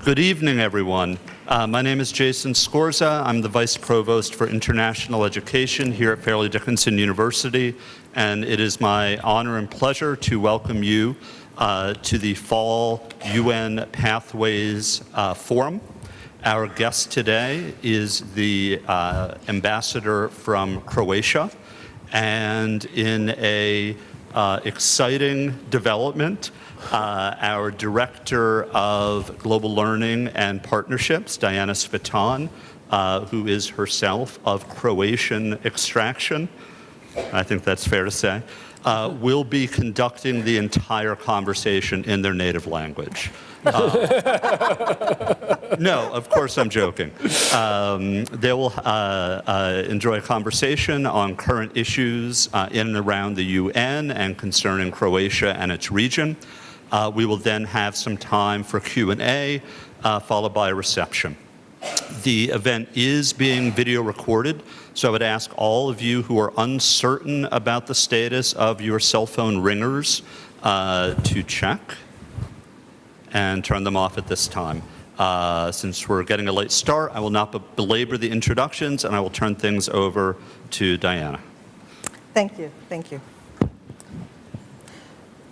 Good evening, everyone. My name is Jason Scorza. I'm the Vice Provost for International Education here at Fairleigh Dickinson University, and it is my honor and pleasure to welcome you to the Fall UN Pathways Forum. Our guest today is the ambassador from Croatia, and in a exciting development, our Director of Global Learning and Partnerships, Diana Cvitan, who is herself of Croatian extraction, I think that's fair to say, will be conducting the entire conversation in their native language. No, of course I'm joking. They will enjoy a conversation on current issues in and around the UN and concerning Croatia and its region. We will then have some time for Q&A, followed by a reception. The event is being video recorded, so I would ask all of you who are uncertain about the status of your cell phone ringers to check and turn them off at this time. Since we're getting a late start, I will not belabor the introductions, and I will turn things over to Diana. Thank you. Thank you.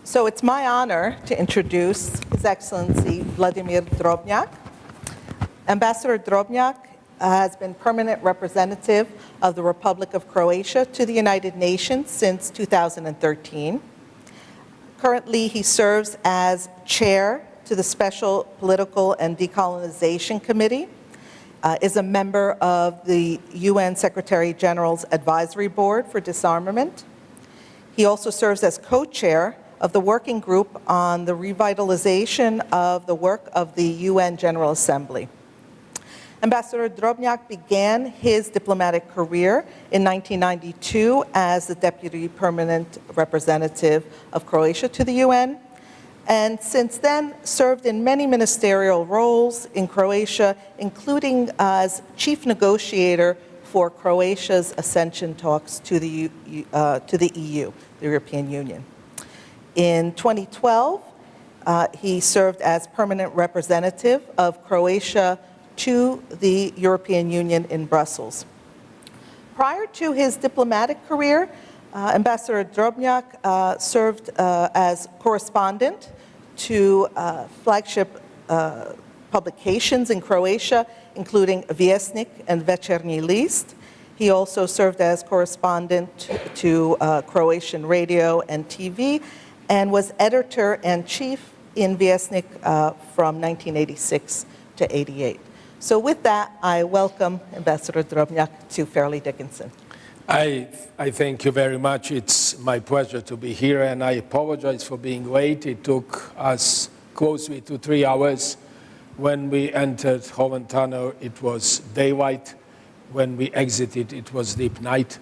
So it's my honor to introduce His Excellency Vladimir Drobnjak. Ambassador Drobnjak has been permanent representative of the Republic of Croatia to the United Nations since 2013. Currently, he serves as chair to the Special Political and Decolonization Committee, is a member of the UN Secretary General's Advisory Board for Disarmament. He also serves as co-chair of the working group on the revitalization of the work of the UN General Assembly. Ambassador Drobnjak began his diplomatic career in 1992 as the Deputy Permanent Representative of Croatia to the UN, and since then served in many ministerial roles in Croatia, including as chief negotiator for Croatia's accession talks to the EU, the European Union. In 2012, he served as permanent representative of Croatia to the European Union in Brussels. Prior to his diplomatic career, Ambassador Drobnjak served as correspondent to flagship publications in Croatia, including Vjesnik and Večernji List. He also served as correspondent to Croatian radio and TV, and was editor-in-chief in Vjesnik from 1986 to 88. So with that, I welcome Ambassador Drobnjak to Fairleigh Dickinson. I thank you very much. It's my pleasure to be here, and I apologize for being late. It took us closely to 3 hours. When we entered Holland Tunnel, it was daylight. When we exited, it was deep night.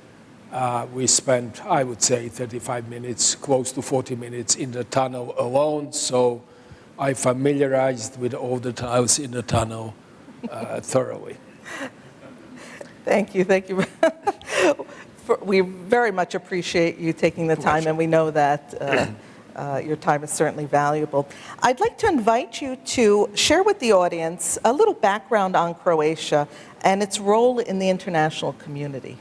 We spent, I would say, 35 minutes, close to 40 minutes in the tunnel alone, so I familiarized with all the tiles in the tunnel thoroughly. Thank you, thank you. We very much appreciate you taking the time, and we know that your time is certainly valuable. I'd like to invite you to share with the audience a little background on Croatia and its role in the international community.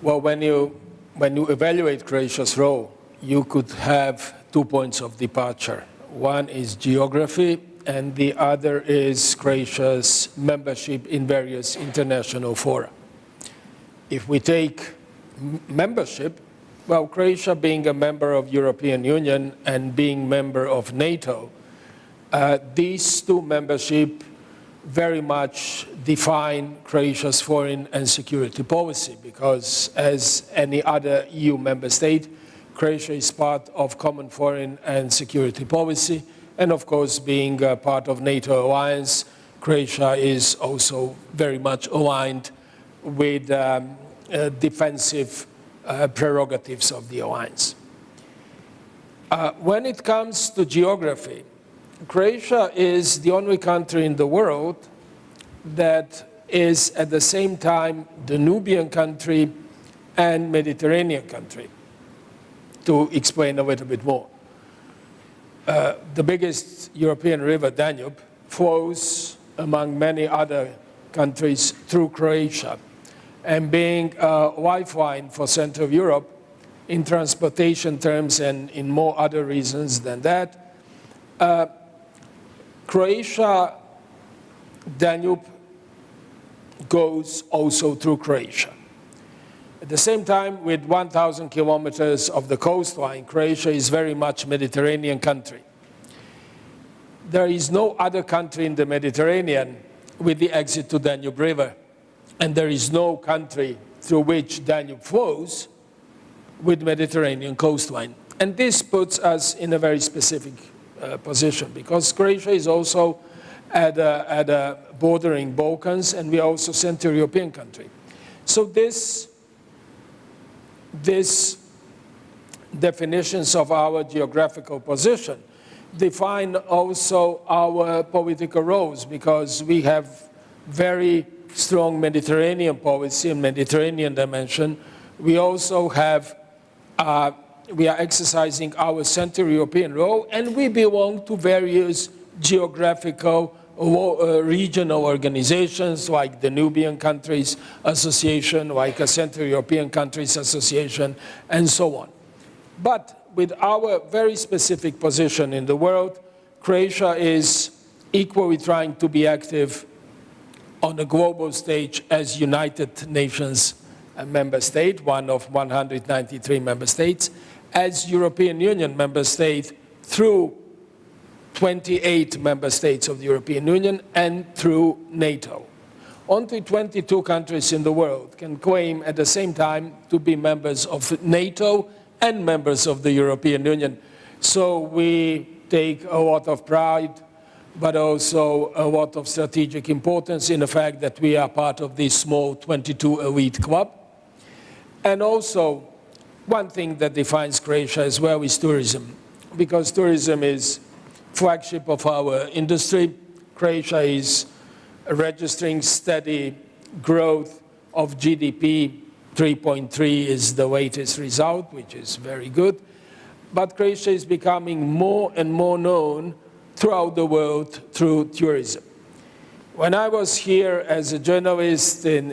Well, when you evaluate Croatia's role, you could have 2 points of departure. One is geography, and the other is Croatia's membership in various international fora. If we take membership, well, Croatia being a member of European Union and being member of NATO, these two membership very much define Croatia's foreign and security policy, because as any other EU member state, Croatia is part of common foreign and security policy, and of course, being a part of NATO alliance, Croatia is also very much aligned with defensive prerogatives of the alliance. When it comes to geography, Croatia is the only country in the world that is at the same time the Nubian country and Mediterranean country. To explain a little bit more. The biggest European river, Danube, flows, among many other countries, through Croatia. And being a lifeline for Central Europe in transportation terms and in more other reasons than that, Croatia, Danube goes also through Croatia. At the same time, with 1,000 kilometers of the coastline, Croatia is very much a Mediterranean country. There is no other country in the Mediterranean with the exit to Danube River, and there is no country through which Danube flows with Mediterranean coastline. And this puts us in a very specific position, because Croatia is also at a bordering Balkans, and we are also Central European country. So this definitions of our geographical position define also our political roles, because we have very strong Mediterranean policy and Mediterranean dimension. We also have, we are exercising our Central European role, and we belong to various geographical regional organizations like the Nubian Countries Association, like a Central European Countries Association, and so on. But with our very specific position in the world, Croatia is equally trying to be active on a global stage as United Nations member state, one of 193 member states, as European Union member state through 28 member states of the European Union and through NATO. Only 22 countries in the world can claim at the same time to be members of NATO and members of the European Union. So we take a lot of pride, but also a lot of strategic importance in the fact that we are part of this small 22 elite club. And also, one thing that defines Croatia as well is tourism, because tourism is flagship of our industry. Croatia is registering steady growth of GDP. 3.3 is the latest result, which is very good. But Croatia is becoming more and more known throughout the world through tourism. When I was here as a journalist in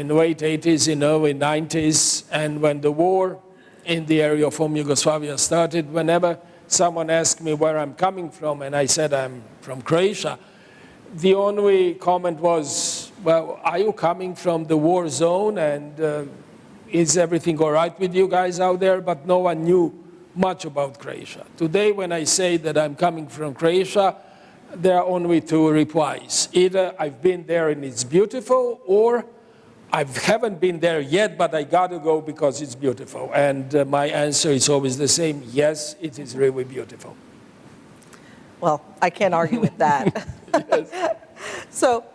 late 80s, in early 90s, and when the war in the area of former Yugoslavia started, whenever someone asked me where I'm coming from, and I said I'm from Croatia, the only comment was, well, are you coming from the war zone, and is everything all right with you guys out there? But no one knew much about Croatia. Today, when I say that I'm coming from Croatia, there are only two replies. Either I've been there and it's beautiful, or I haven't been there yet, but I gotta go because it's beautiful. And my answer is always the same: yes, it is really beautiful. Well, I can't argue with that. So,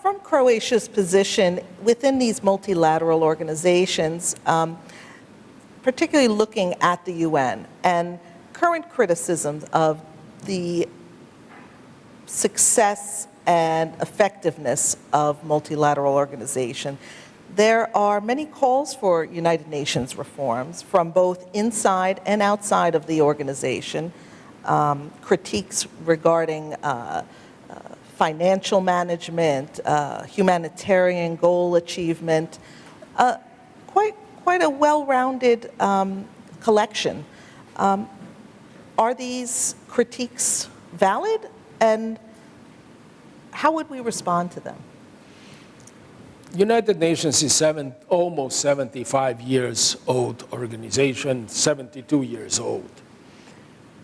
from Croatia's position within these multilateral organizations, particularly looking at the UN and current criticisms of the success and effectiveness of multilateral organization, there are many calls for United Nations reforms from both inside and outside of the organization, critiques regarding financial management, humanitarian goal achievement, quite a well-rounded collection. Are these critiques valid, and how would we respond to them? United Nations is almost 75 years old organization, 72 years old.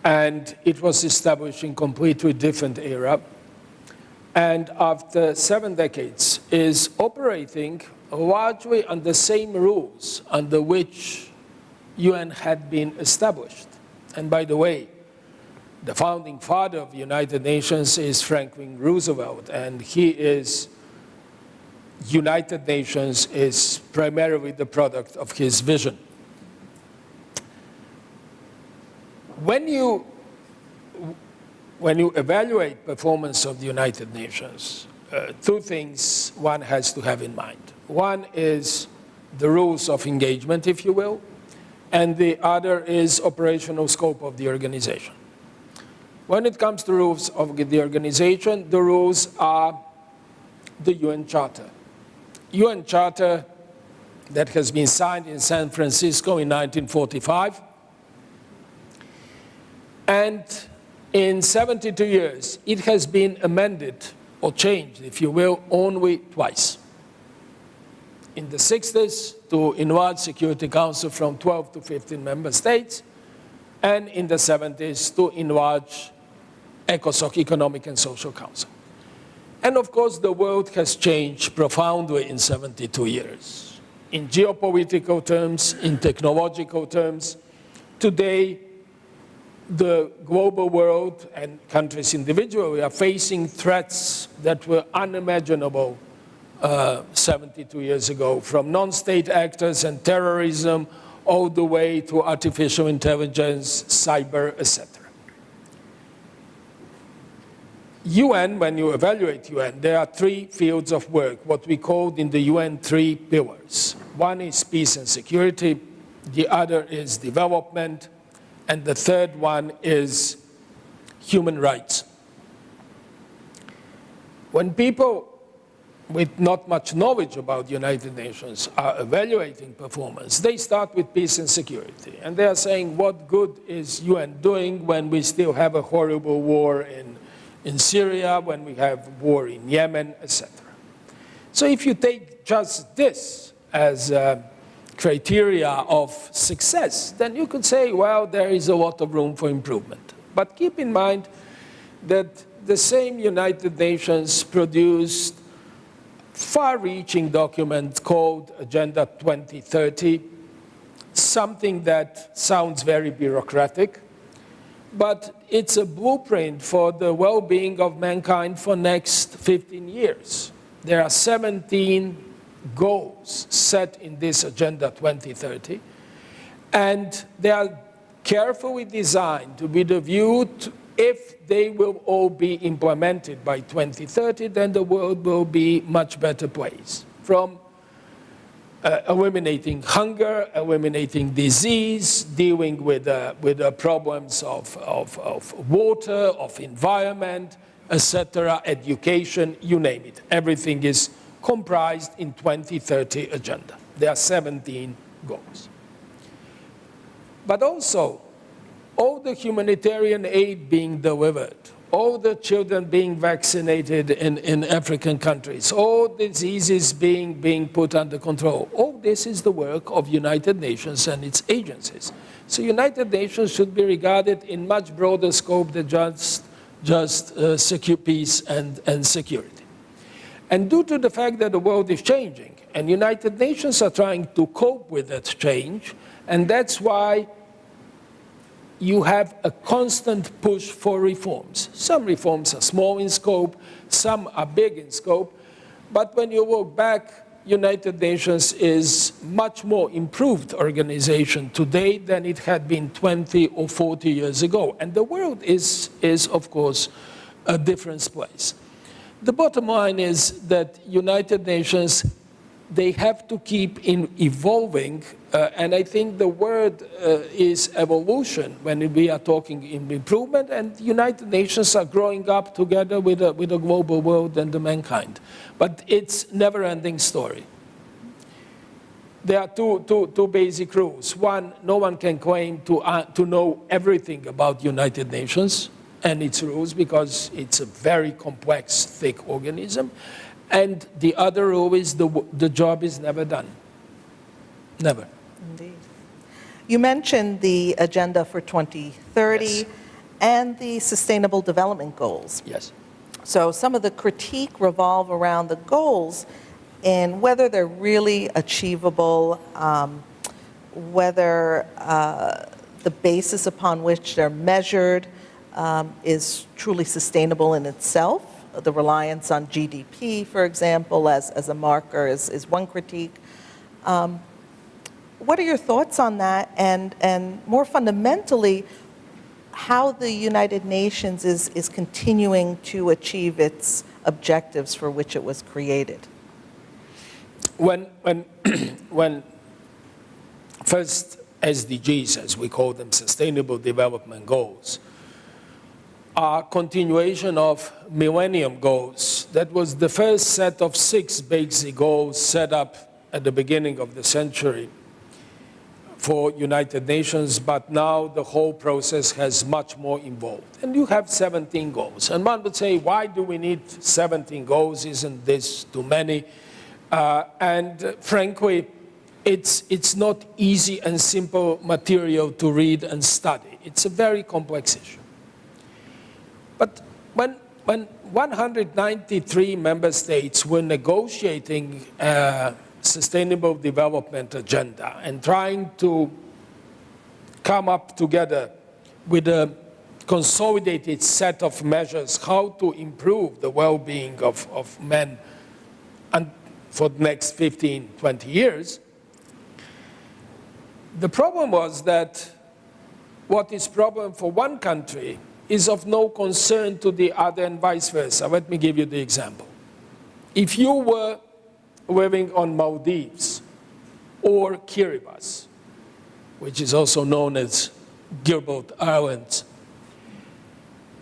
And it was established in completely different era. And after 7 decades is operating largely on the same rules under which UN had been established. And by the way, the founding father of the United Nations is Franklin Roosevelt, and United Nations is primarily the product of his vision. When you evaluate performance of the United Nations, two things one has to have in mind. One is the rules of engagement, if you will, and the other is operational scope of the organization. When it comes to rules of the organization, the rules are the UN Charter. UN Charter that has been signed in San Francisco in 1945. And in 72 years, it has been amended or changed, if you will, only twice. In the 60s, to enlarge Security Council from 12 to 15 member states, and in the 70s, to enlarge ECOSOC, Economic and Social Council. And of course, the world has changed profoundly in 72 years. In geopolitical terms, in technological terms, today, the global world and countries individually are facing threats that were unimaginable 72 years ago, from non-state actors and terrorism all the way to artificial intelligence, cyber, etc. UN, when you evaluate UN, there are three fields of work, what we call in the UN 3 pillars. One is peace and security, the other is development, and the third one is human rights. When people with not much knowledge about the United Nations are evaluating performance, they start with peace and security. And they are saying, what good is UN doing when we still have a horrible war in Syria, when we have war in Yemen, etc. So if you take just this as criteria of success, then you could say, well, there is a lot of room for improvement. But keep in mind that the same United Nations produced far-reaching document called Agenda 2030, something that sounds very bureaucratic, but it's a blueprint for the well-being of mankind for next 15 years. There are 17 goals set in this Agenda 2030, and they are carefully designed to be the view to, if they will all be implemented by 2030, then the world will be much better place. From eliminating hunger, eliminating disease, dealing with the problems of water, of environment, etc., education, you name it. Everything is comprised in 2030 agenda. There are 17 goals. But also, all the humanitarian aid being delivered, all the children being vaccinated in African countries, all diseases being put under control, all this is the work of United Nations and its agencies. So United Nations should be regarded in much broader scope than just secure peace and security. And due to the fact that the world is changing, and United Nations are trying to cope with that change, and that's why you have a constant push for reforms. Some reforms are small in scope, some are big in scope, but when you look back, United Nations is much more improved organization today than it had been 20 or 40 years ago. And the world is of course, a different place. The bottom line is that United Nations, they have to keep evolving, and I think the word is evolution when we are talking in improvement, and the United Nations are growing up together with the global world and the mankind. But it's never-ending story. There are two basic rules. One, no one can claim to know everything about United Nations and its rules because it's a very complex, thick organism. And the other rule is the job is never done. Never. Indeed. You mentioned the Agenda for 2030 Yes. and the Sustainable Development Goals. Yes. So some of the critique revolve around the goals and whether they're really achievable, whether the basis upon which they're measured is truly sustainable in itself. The reliance on GDP, for example, as a marker is one critique. What are your thoughts on that? And more fundamentally, how the United Nations is continuing to achieve its objectives for which it was created? When first SDGs, as we call them, Sustainable Development Goals, are continuation of Millennium Goals. That was the first set of 6 basic goals set up at the beginning of the century for United Nations, but now the whole process has much more involved. And you have 17 goals. And one would say, why do we need 17 goals? Isn't this too many? Frankly, it's not easy and simple material to read and study. It's a very complex issue. But when 193 member states were negotiating Sustainable Development Agenda and trying to come up together with a consolidated set of measures how to improve the well-being of men and for the next 15, 20 years, the problem was that what is problem for one country is of no concern to the other and vice versa. Let me give you the example. If you were living on Maldives or Kiribati, which is also known as Gilbert Islands,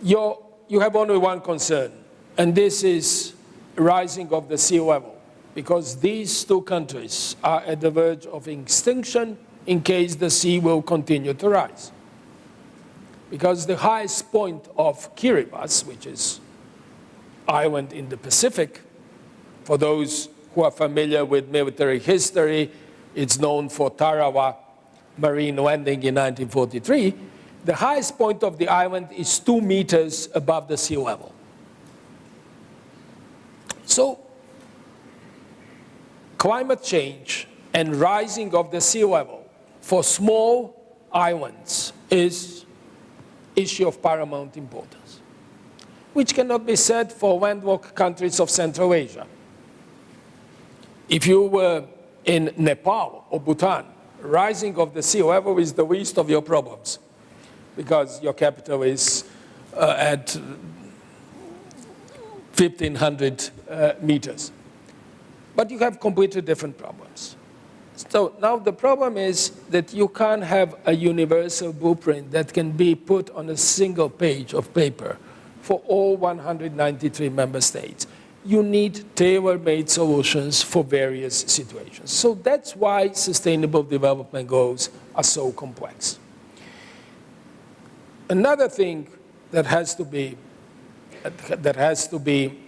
you have only one concern, and this is rising of the sea level, because these 2 countries are at the verge of extinction in case the sea will continue to rise. Because the highest point of Kiribati, which is island in the Pacific, for those who are familiar with military history, it's known for Tarawa Marine landing in 1943. The highest point of the island is 2 meters above the sea level. So, climate change and rising of the sea level for small islands is issue of paramount importance, which cannot be said for landlocked countries of Central Asia. If you were in Nepal or Bhutan, rising of the sea level is the least of your problems, because your capital is at 1,500 meters. But you have completely different problems. So now the problem is that you can't have a universal blueprint that can be put on a single page of paper for all 193 member states. You need tailor-made solutions for various situations. So that's why Sustainable Development Goals are so complex. Another thing that has to be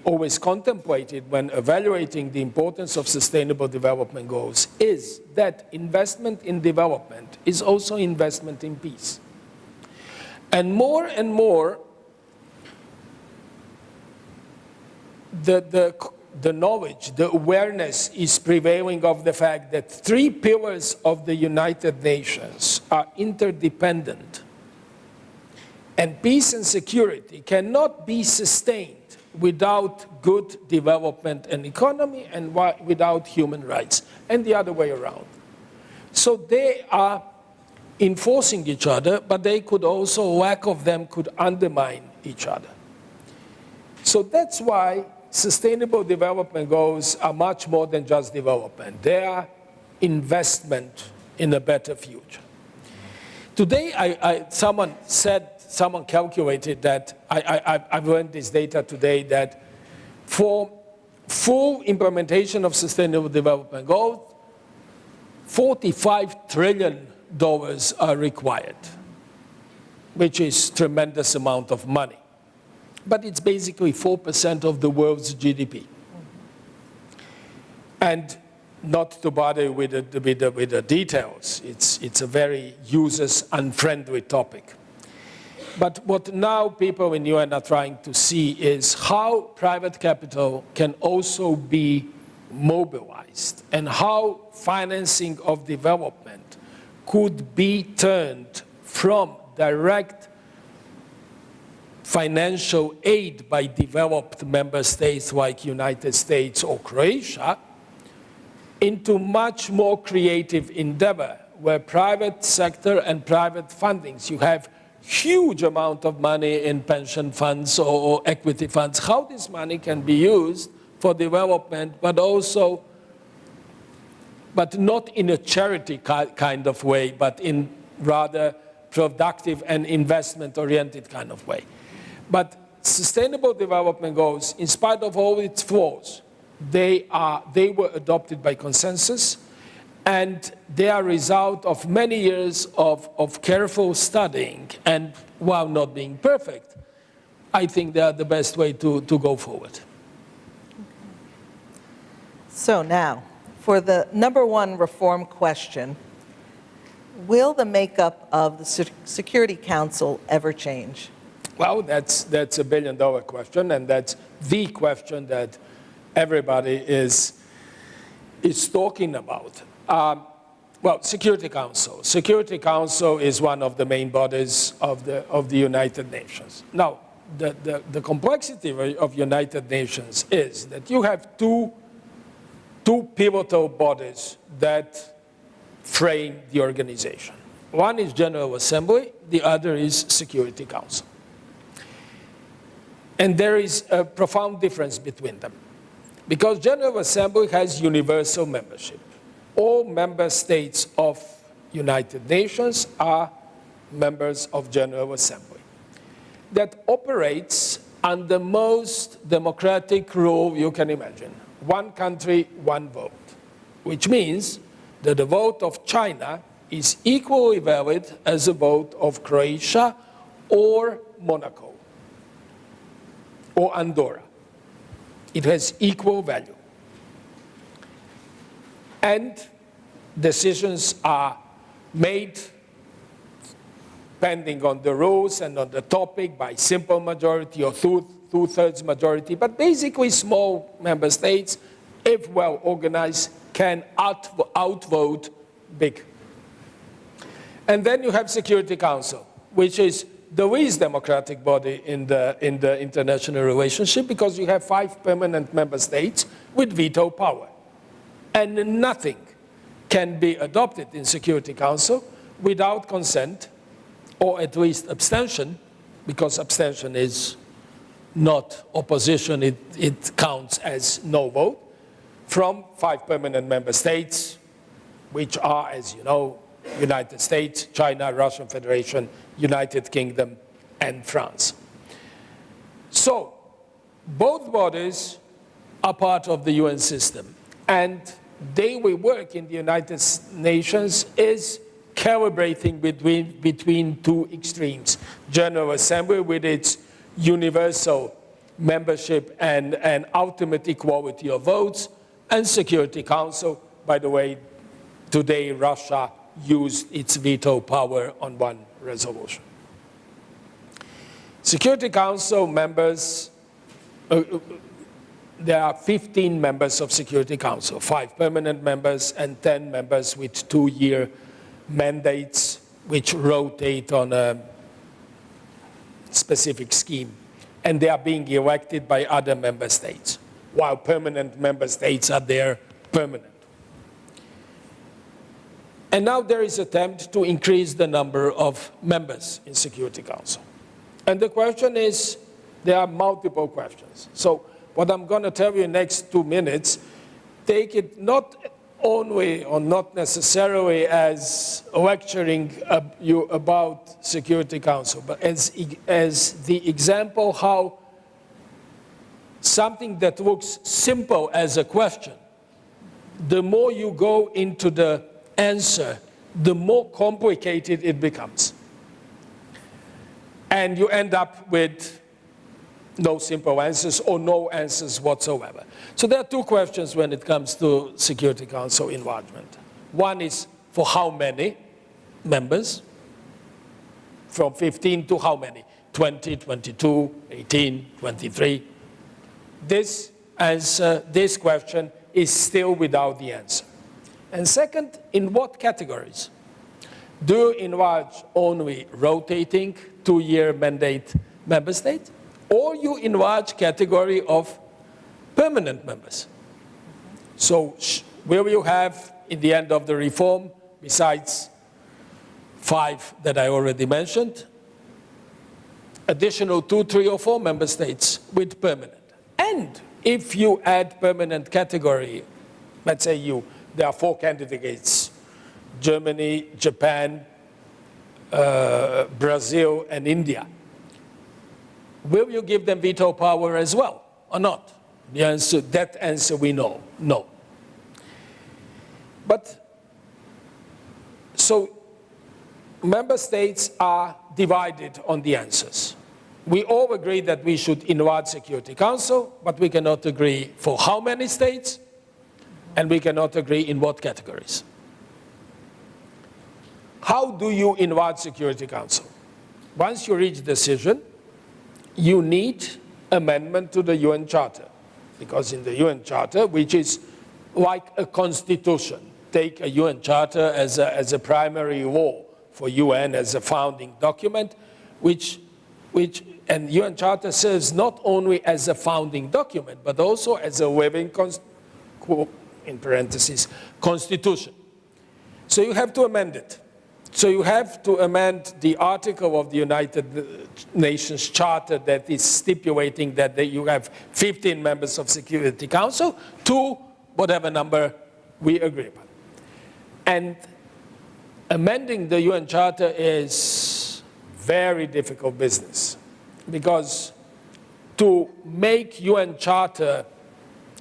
always contemplated when evaluating the importance of Sustainable Development Goals is that investment in development is also investment in peace. And more, the knowledge, the awareness is prevailing of the fact that 3 pillars of the United Nations are interdependent. And peace and security cannot be sustained without good development and economy and without human rights, and the other way around. So they are enforcing each other, but they could also, lack of them could undermine each other. So that's why Sustainable Development Goals are much more than just development. They are investment in a better future. Today, someone calculated that, I've learned this data today, that for full implementation of Sustainable Development Goals, $45 trillion are required, which is a tremendous amount of money. But it's basically 4% of the world's GDP. And not to bother with the details, it's a very users-unfriendly topic. But what now people in UN are trying to see is how private capital can also be mobilized and how financing of development could be turned from direct financial aid by developed member states like United States or Croatia into much more creative endeavor where private sector and private fundings, you have huge amount of money in pension funds or equity funds, how this money can be used for development, but not in a charity kind of way, but in rather productive and investment-oriented kind of way. But Sustainable Development Goals, in spite of all its flaws, they were adopted by consensus, and they are a result of many years of careful studying. And while not being perfect, I think they are the best way to go forward. So now, for the number one reform question, will the makeup of the Security Council ever change? Well, that's a billion-dollar question, and that's the question that everybody is talking about. Well, Security Council. Security Council is one of the main bodies of the United Nations. Now, the complexity of United Nations is that you have two pivotal bodies that frame the organization. One is General Assembly, the other is Security Council. And there is a profound difference between them, because General Assembly has universal membership. All member states of United Nations are members of General Assembly that operates under most democratic rule you can imagine. One country, one vote, which means that the vote of China is equally valid as the vote of Croatia or Monaco or Andorra. It has equal value. And decisions are made depending on the rules and on the topic by simple majority or two-thirds majority. But basically, small member states, if well organized, can outvote big. And then you have Security Council, which is the least democratic body in the international relationship, because you have 5 permanent member states with veto power. And nothing can be adopted in Security Council without consent, or at least abstention, because abstention is not opposition, it counts as no vote, from 5 permanent member states, which are, as you know, United States, China, Russian Federation, United Kingdom, and France. So, both bodies are part of the UN system, and daily work in the United Nations is calibrating between two extremes. General Assembly with its universal membership and ultimate equality of votes, and Security Council. By the way, today Russia used its veto power on one resolution. Security Council members, there are 15 members of Security Council, 5 permanent members and 10 members with 2-year mandates, which rotate on a specific scheme. And they are being elected by other member states, while permanent member states are there permanent. And now there is an attempt to increase the number of members in Security Council. And the question is, there are multiple questions. So what I'm going to tell you in the next 2 minutes, take it not only or not necessarily as lecturing you about Security Council, but as the example how something that looks simple as a question, the more you go into the answer, the more complicated it becomes. And you end up with no simple answers or no answers whatsoever. So there are 2 questions when it comes to Security Council enlargement. One is for how many members? From 15 to how many? 20, 22, 18, 23? This question is still without the answer. And second, in what categories? Do you enlarge only rotating 2-year mandate member states, or you enlarge category of permanent members? So will you have, in the end of the reform, besides 5 that I already mentioned, additional 2, 3, or 4 member states with permanent? And if you add permanent category, let's say there are 4 candidates, Germany, Japan, Brazil, and India. Will you give them veto power as well, or not? The answer, that answer we know, no. But, so, member states are divided on the answers. We all agree that we should invade Security Council, but we cannot agree for how many states, and we cannot agree in what categories. How do you invade Security Council? Once you reach decision, you need amendment to the UN Charter, because in the UN Charter, which is like a constitution, take a UN Charter as a primary law for UN as a founding document, and UN Charter serves not only as a founding document, but also as a living, in parentheses, constitution. So you have to amend it. So you have to amend the article of the United Nations Charter that is stipulating that you have 15 members of Security Council to whatever number we agree upon. And amending the UN Charter is very difficult business, because to make UN Charter,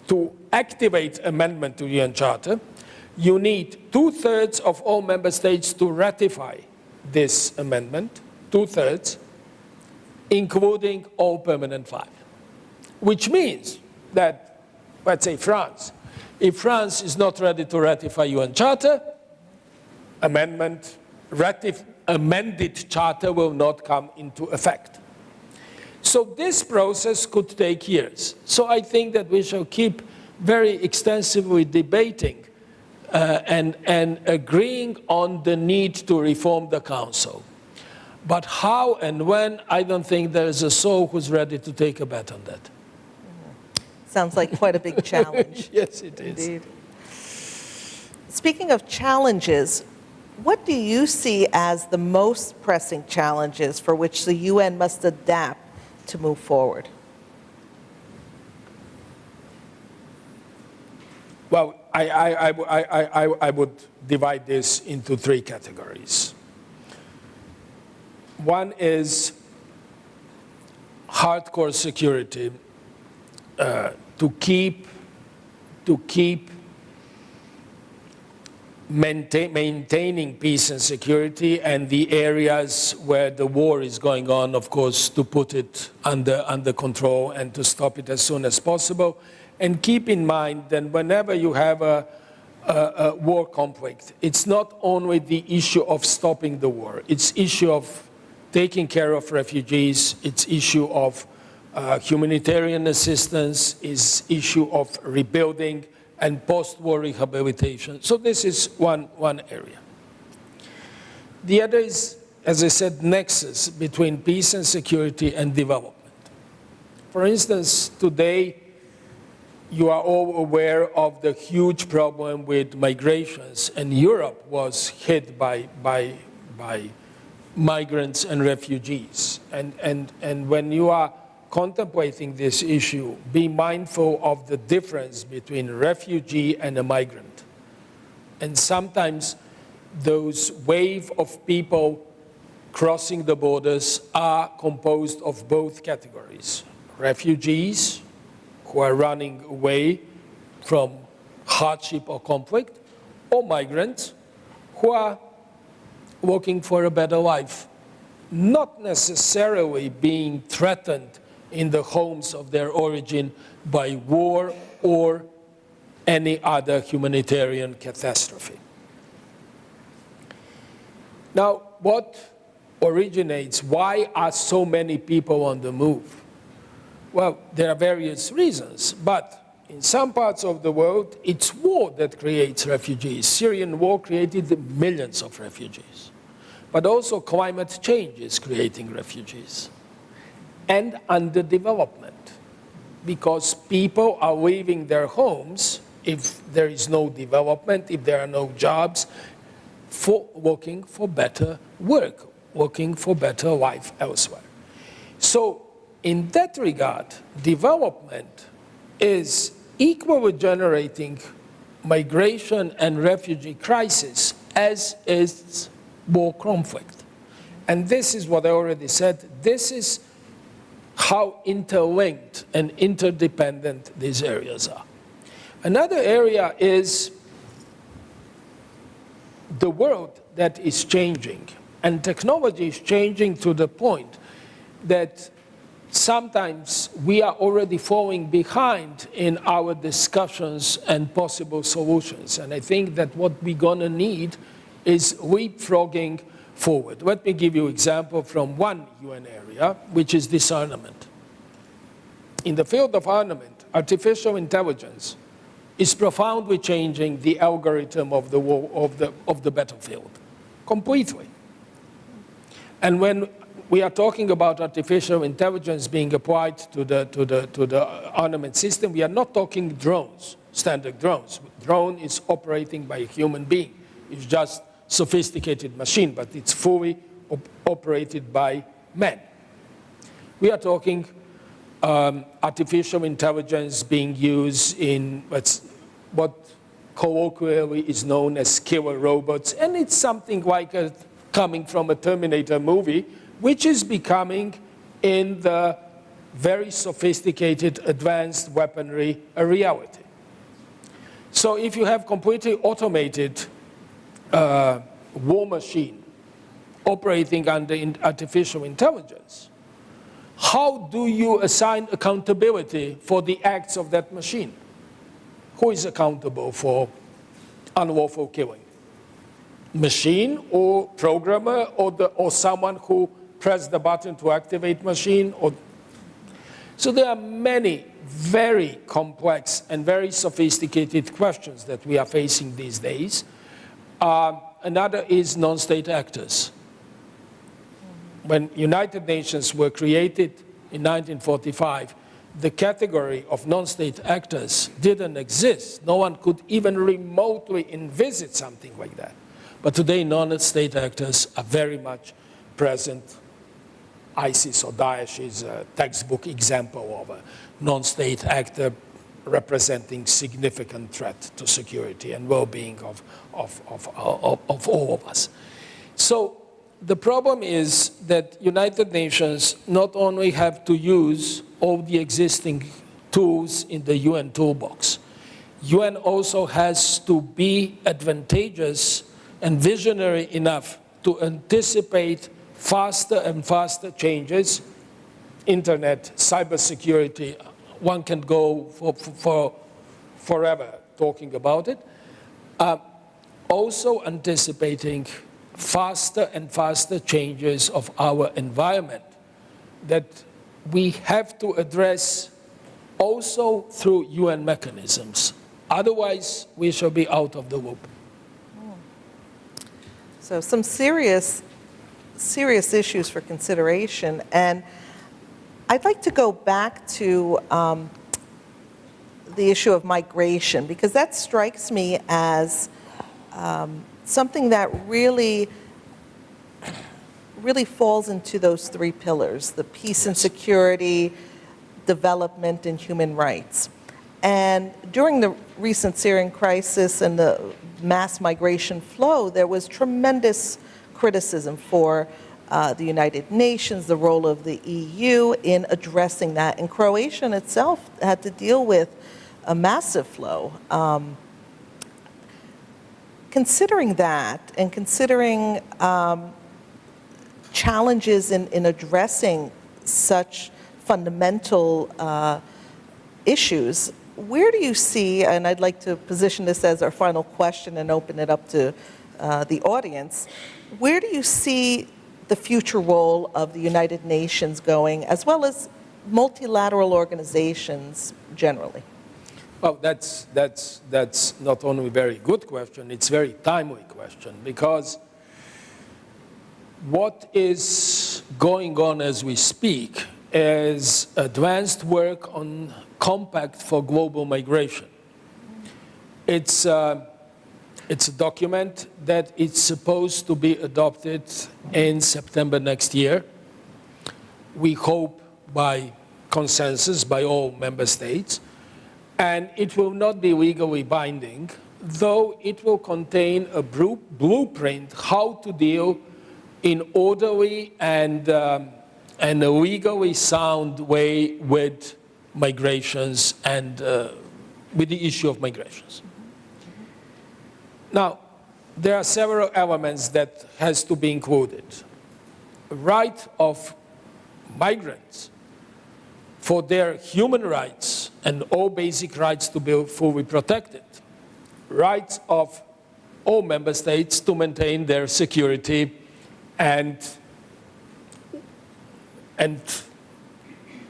to activate amendment to UN Charter, you need 2/3 of all member states to ratify this amendment, 2/3, including all permanent five. Which means that, let's say France, if France is not ready to ratify UN Charter, amended Charter will not come into effect. So this process could take years. So I think that we shall keep very extensively debating and agreeing on the need to reform the Council. But how and when, I don't think there is a soul who's ready to take a bet on that. Sounds like quite a big challenge. Yes, it is. Indeed. Speaking of challenges, what do you see as the most pressing challenges for which the UN must adapt to move forward? Well, I would divide this into three categories. One is hardcore security, to keep maintaining peace and security, and the areas where the war is going on, of course, to put it under control and to stop it as soon as possible. And keep in mind that whenever you have a war conflict, it's not only the issue of stopping the war, it's issue of taking care of refugees, it's issue of humanitarian assistance, it's issue of rebuilding and post-war rehabilitation. So this is one area. The other is, as I said, nexus between peace and security and development. For instance, today, you are all aware of the huge problem with migrations, and Europe was hit by migrants and refugees. And when you are contemplating this issue, be mindful of the difference between a refugee and a migrant. And sometimes those wave of people crossing the borders are composed of both categories. Refugees, who are running away from hardship or conflict, or migrants who are looking for a better life, not necessarily being threatened in the homes of their origin by war or any other humanitarian catastrophe. Now, what originates? Why are so many people on the move? Well, there are various reasons, but in some parts of the world, it's war that creates refugees. Syrian war created millions of refugees. But also climate change is creating refugees. And underdevelopment, because people are leaving their homes if there is no development, if there are no jobs, looking for better work, looking for better life elsewhere. So, in that regard, development is equally generating migration and refugee crisis as is war conflict. And this is what I already said. This is how interlinked and interdependent these areas are. Another area is the world that is changing, and technology is changing to the point that sometimes we are already falling behind in our discussions and possible solutions. And I think that what we're going to need is leapfrogging forward. Let me give you an example from one UN area, which is disarmament. In the field of armament, artificial intelligence is profoundly changing the algorithm of the war, of the battlefield, completely. And when we are talking about artificial intelligence being applied to the armament system, we are not talking drones, standard drones. Drone is operating by a human being. It's just sophisticated machine, but it's fully operated by men. We are talking artificial intelligence being used in what colloquially is known as killer robots, and it's something like coming from a Terminator movie, which is becoming, in the very sophisticated, advanced weaponry, a reality. So if you have completely automated war machine operating under artificial intelligence, how do you assign accountability for the acts of that machine? Who is accountable for unlawful killing? Machine or programmer or someone who pressed the button to activate machine? So there are many very complex and very sophisticated questions that we are facing these days. Another is non-state actors. When United Nations were created in 1945, the category of non-state actors didn't exist. No one could even remotely envisage something like that. But today, non-state actors are very much present. ISIS or Daesh is a textbook example of a non-state actor representing significant threat to security and well-being of all of us. So the problem is that United Nations not only have to use all the existing tools in the UN toolbox, UN also has to be advantageous and visionary enough to anticipate faster and faster changes. Internet, cybersecurity, one can go for forever talking about it. Also anticipating faster and faster changes of our environment that we have to address also through UN mechanisms. Otherwise, we shall be out of the loop. So some serious issues for consideration. And I'd like to go back to the issue of migration, because that strikes me as something that really falls into those three pillars: the peace and security, development, and human rights. And during the recent Syrian crisis and the mass migration flow, there was tremendous criticism for the United Nations, the role of the EU in addressing that. And Croatia itself had to deal with a massive flow. Considering that, and considering challenges in addressing such fundamental issues, where do you see, and I'd like to position this as our final question and open it up to the audience, where do you see the future role of the United Nations going, as well as multilateral organizations generally? Well, that's not only a very good question, it's a very timely question, because what is going on as we speak is advanced work on Compact for Global Migration. It's a document that it's supposed to be adopted in September next year. We hope by consensus by all member states. And it will not be legally binding, though it will contain a blueprint how to deal in orderly and and a legally sound way with migrations and with the issue of migrations. Now, there are several elements that has to be included. Right of migrants for their human rights and all basic rights to be fully protected. Rights of all member states to maintain their security and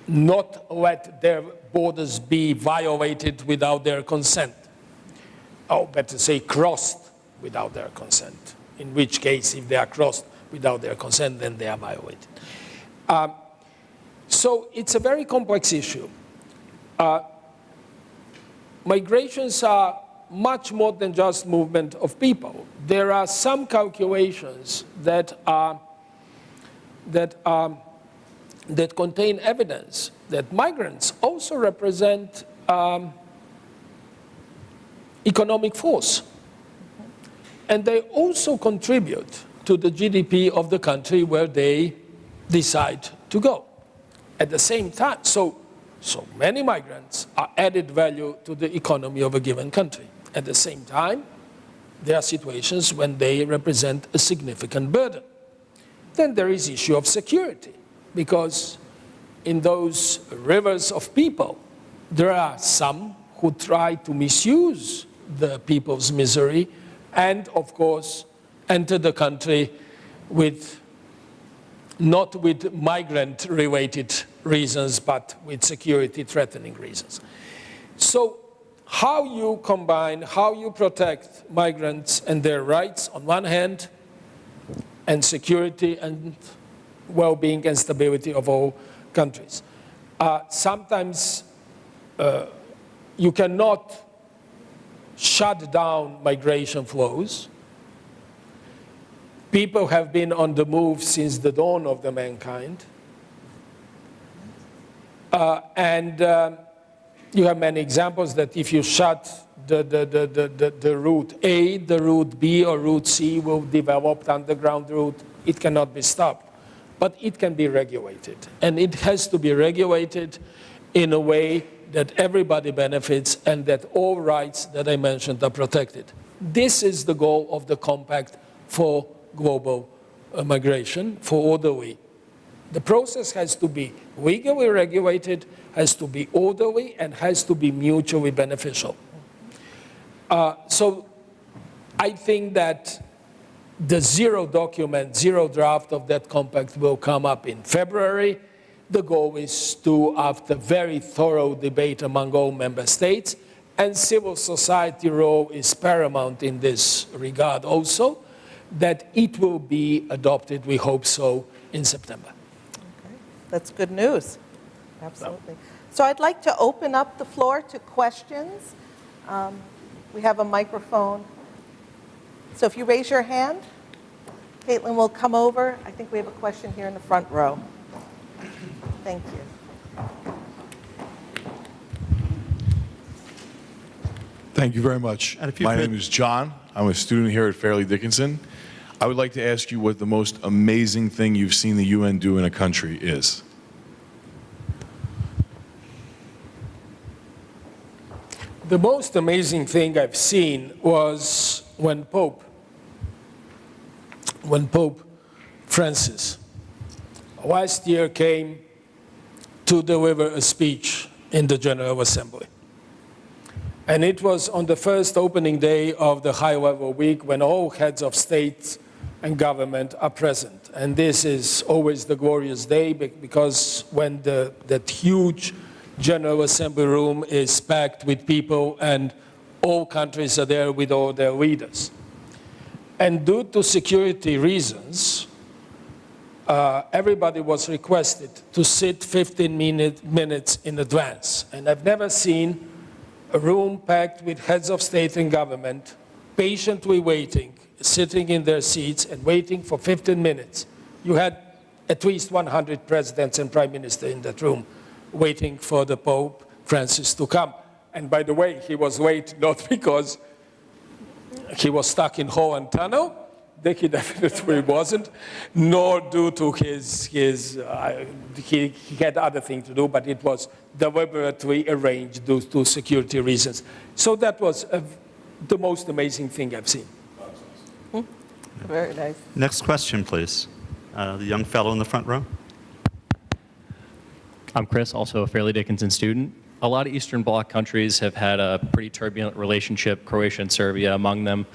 not let their borders be violated without their consent. Or better say, crossed without their consent. In which case, if they are crossed without their consent, then they are violated. So it's a very complex issue. Migrations are much more than just movement of people. There are some calculations that contain evidence that migrants also represent economic force. And they also contribute to the GDP of the country where they decide to go. At the same time, so many migrants are added value to the economy of a given country. At the same time, there are situations when they represent a significant burden. Then there is issue of security, because in those rivers of people, there are some who try to misuse the people's misery and, of course, enter the country not with migrant-related reasons, but with security-threatening reasons. So how you combine, how you protect migrants and their rights on one hand, and security and well-being and stability of all countries. Sometimes you cannot shut down migration flows. People have been on the move since the dawn of the mankind. You have many examples that if you shut the route A, the route B or route C will develop underground route. It cannot be stopped, but it can be regulated. And it has to be regulated in a way that everybody benefits and that all rights that I mentioned are protected. This is the goal of the Compact for global migration, for orderly. The process has to be legally regulated, has to be orderly, and has to be mutually beneficial. So I think that the zero draft of that compact will come up in February. The goal is to, after very thorough debate among all member states, and civil society role is paramount in this regard also, that it will be adopted, we hope so, in September. Okay. That's good news. Absolutely. So I'd like to open up the floor to questions. We have a microphone. So if you raise your hand, Caitlin will come over. I think we have a question here in the front row. Thank you. Thank you very much. And if you My could- name is John. I'm a student here at Fairleigh Dickinson. I would like to ask you what the most amazing thing you've seen the UN do in a country is. The most amazing thing I've seen was when Pope Francis last year came to deliver a speech in the General Assembly. And it was on the first opening day of the high-level week when all heads of state and government are present. And this is always the glorious day because when that huge General Assembly room is packed with people and all countries are there with all their leaders. And due to security reasons, everybody was requested to sit 15 minutes in advance. And I've never seen a room packed with heads of state and government, patiently waiting, sitting in their seats and waiting for 15 minutes. You had at least 100 presidents and prime ministers in that room waiting for the Pope Francis to come. And by the way, he was late not because he was stuck in Holland Tunnel, Dicky definitely wasn't, nor due to he had other things to do, but it was deliberately arranged due to security reasons. So that was the most amazing thing I've seen. Very nice. Next question, please. The young fellow in the front row. I'm Chris, also a Fairleigh Dickinson student. A lot of Eastern Bloc countries have had a pretty turbulent relationship, Croatia and Serbia among them.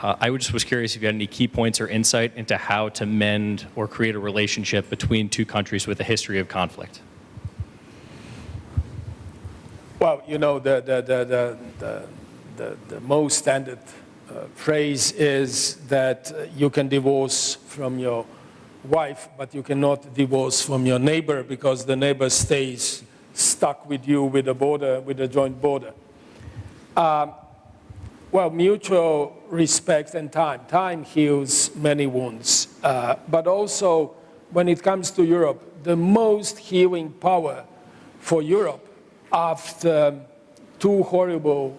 I just was curious if you had any key points or insight into how to mend or create a relationship between two countries with a history of conflict. Well, you know, the most standard phrase is that you can divorce from your wife, but you cannot divorce from your neighbor because the neighbor stays stuck with you with a border, with a joint border. Well, mutual respect and time. Time heals many wounds. But also, when it comes to Europe, the most healing power for Europe after two horrible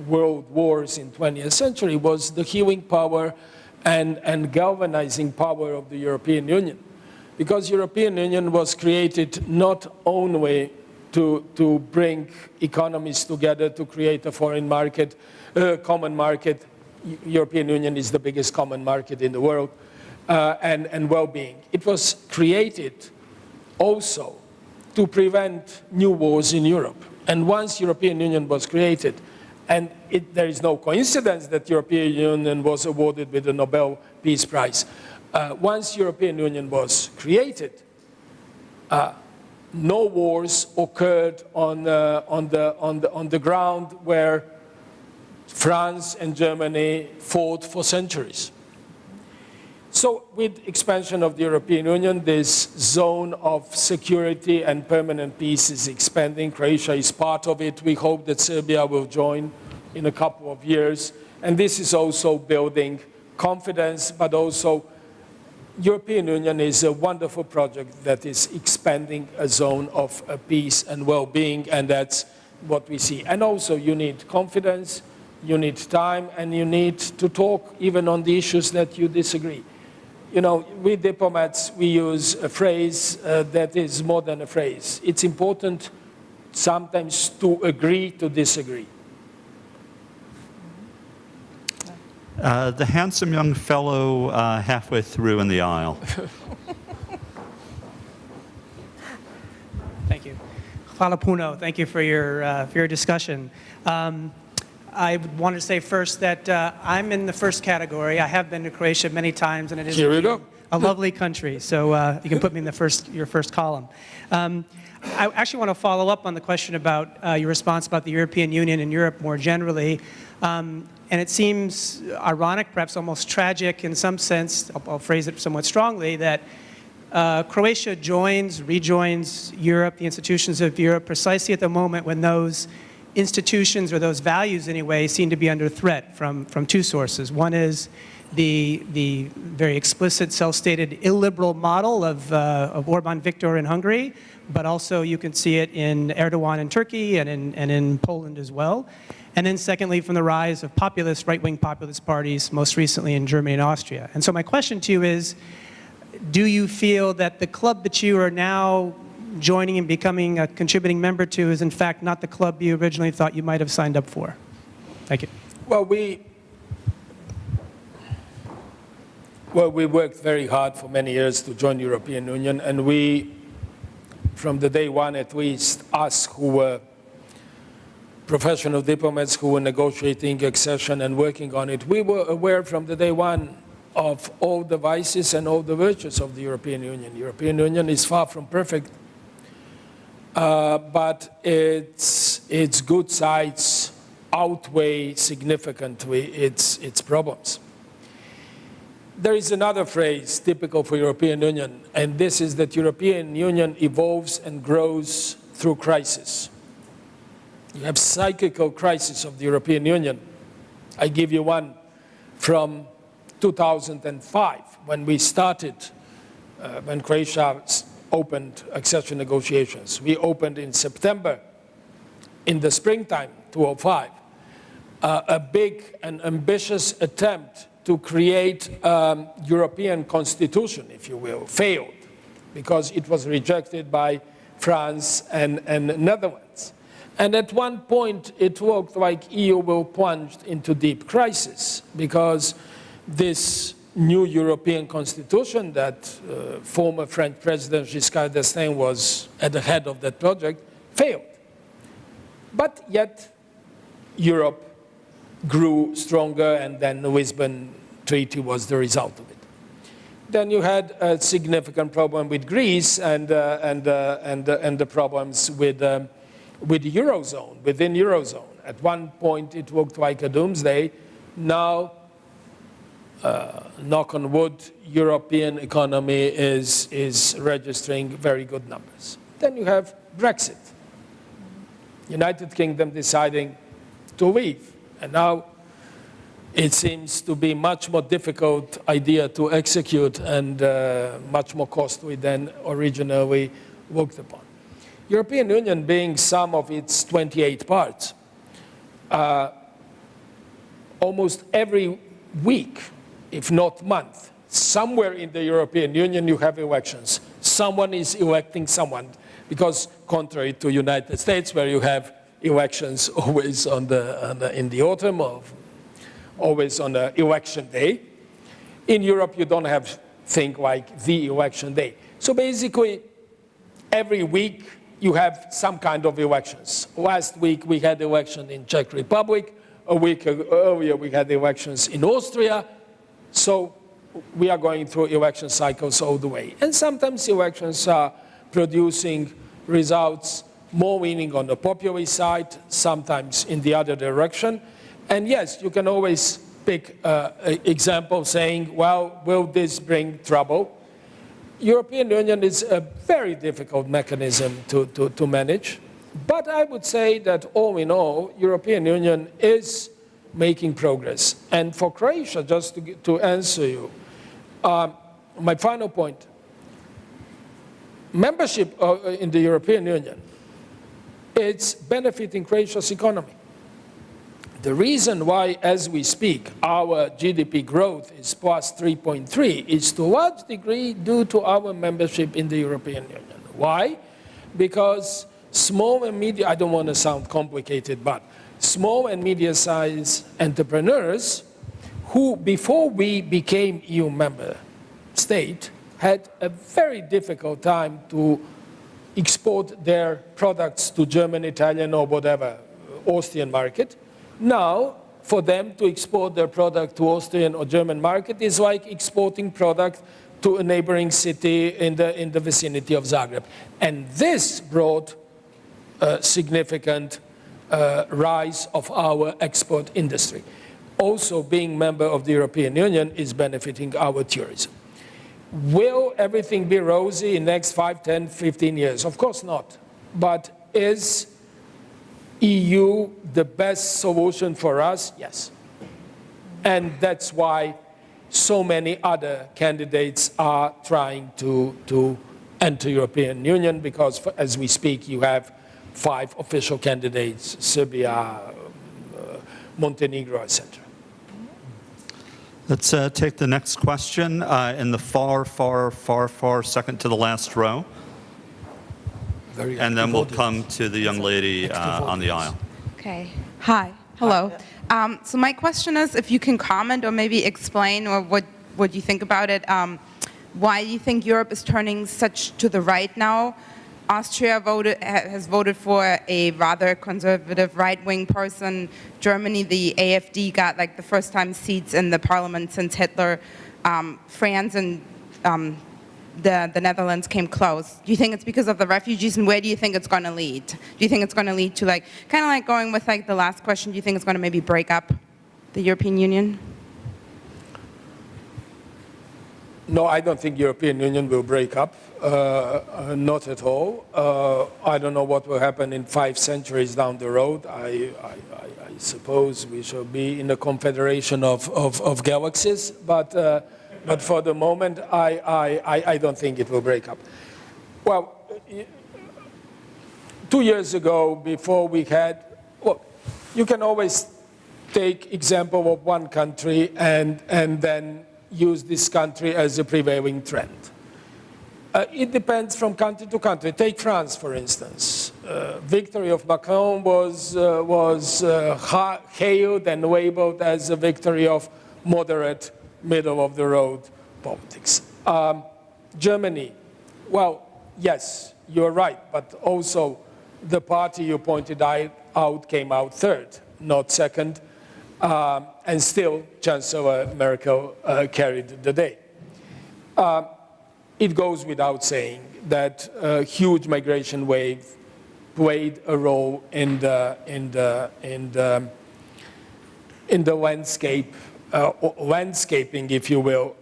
world wars in 20th century was the healing power and galvanizing power of the European Union. Because European Union was created not only to bring economies together to create a foreign market, common market. European Union is the biggest common market in the world, and well-being. It was created also to prevent new wars in Europe. And once European Union was created, and there is no coincidence that European Union was awarded with the Nobel Peace Prize. Once European Union was created, no wars occurred on the ground where France and Germany fought for centuries. So with expansion of the European Union, this zone of security and permanent peace is expanding. Croatia is part of it. We hope that Serbia will join in a couple of years. And this is also building confidence, but also European Union is a wonderful project that is expanding a zone of peace and well-being, and that's what we see. And also you need confidence, you need time, and you need to talk even on the issues that you disagree. You know, we diplomats, we use a phrase that is more than a phrase. It's important sometimes to agree to disagree. The handsome young fellow halfway through in the aisle. Thank you. Hvala puno. Thank you for your discussion. I wanted to say first that I'm in the first category. I have been to Croatia many times, and it is Here we go. a lovely country. So you can put me in your first column. I actually want to follow up on the question about your response about the European Union and Europe more generally. And it seems ironic, perhaps almost tragic in some sense, I'll phrase it somewhat strongly, that Croatia rejoins Europe, the institutions of Europe, precisely at the moment when those institutions, or those values anyway, seem to be under threat from two sources. One is the very explicit, self-stated illiberal model of Orban Viktor in Hungary, but also you can see it in Erdogan in Turkey and in Poland as well. And then secondly, from the rise of right-wing populist parties, most recently in Germany and Austria. And so my question to you is, do you feel that the club that you are now joining and becoming a contributing member to is in fact not the club you originally thought you might have signed up for? Thank you. Well, we worked very hard for many years to join the European Union, and we, from the day one at least, us who were professional diplomats who were negotiating accession and working on it, we were aware from the day one of all the vices and all the virtues of the European Union. The European Union is far from perfect, but its good sides outweigh significantly its problems. There is another phrase typical for European Union, and this is that European Union evolves and grows through crisis. You have cyclical crisis of the European Union. I give you one from 2005, when we started, when Croatia opened accession negotiations. We opened in September, in the springtime, 2005, a big and ambitious attempt to create a European constitution, if you will, failed because it was rejected by France and Netherlands. And at one point, it looked like EU will plunge into deep crisis because this new European constitution that former French President Giscard d'Estaing was at the head of that project failed. But yet, Europe grew stronger, and then the Lisbon Treaty was the result of it. Then you had a significant problem with Greece and the problems with the Eurozone, within Eurozone. At one point, it looked like a doomsday. Now, knock on wood, European economy is registering very good numbers. Then you have Brexit. United Kingdom deciding to leave. And now it seems to be much more difficult idea to execute and much more costly than originally worked upon. European Union being some of its 28 parts, almost every week, if not month, somewhere in the European Union you have elections. Someone is electing someone, because contrary to United States, where you have elections always in the autumn, or always on the election day, in Europe you don't have thing like the election day. So basically, every week you have some kind of elections. Last week we had election in Czech Republic. A week earlier we had elections in Austria. So we are going through election cycles all the way. And sometimes elections are producing results more leaning on the populist side, sometimes in the other direction. And yes, you can always pick an example saying, well, will this bring trouble? European Union is a very difficult mechanism to manage. But I would say that all in all, European Union is making progress. And for Croatia, just to answer you, my final point, membership in the European Union, it's benefiting Croatia's economy. The reason why, as we speak, our GDP growth is plus 3.3 is to a large degree due to our membership in the European Union. Why? Because small and medium, I don't want to sound complicated, but small and medium-sized entrepreneurs who, before we became EU member state, had a very difficult time to export their products to German, Italian, or whatever, Austrian market. Now, for them to export their product to Austrian or German market is like exporting product to a neighboring city in the vicinity of Zagreb. And this brought a significant rise of our export industry. Also, being member of the European Union is benefiting our tourism. Will everything be rosy in the next 5, 10, 15 years? Of course not. But is EU the best solution for us? Yes. And that's why so many other candidates are trying to enter European Union, because as we speak, you have 5 official candidates, Serbia, Montenegro, etc. Let's take the next question in the far second to the last row. And then we'll come to the young lady on the aisle. Okay. Hi. Hello. So my question is, if you can comment or maybe explain, or what you think about it, why you think Europe is turning such to the right now. Austria has voted for a rather conservative right-wing person. Germany, the AfD, got like the first time seats in the parliament since Hitler. France and the Netherlands came close. Do you think it's because of the refugees, and where do you think it's going to lead? Do you think it's going to lead to, like, kind of like going with like the last question, do you think it's going to maybe break up the European Union? No, I don't think European Union will break up, not at all. I don't know what will happen in 5 centuries down the road. I suppose we shall be in a confederation of galaxies, but for the moment, I don't think it will break up. Well, 2 years ago, before we had, look, you can always take example of one country and then use this country as a prevailing trend. It depends from country to country. Take France, for instance. Victory of Macron was hailed and labeled as a victory of moderate, middle-of-the-road politics. Germany, well, yes, you're right, but also the party you pointed out came out third, not second, and still Chancellor Merkel carried the day. It goes without saying that a huge migration wave played a role in the landscaping, if you will,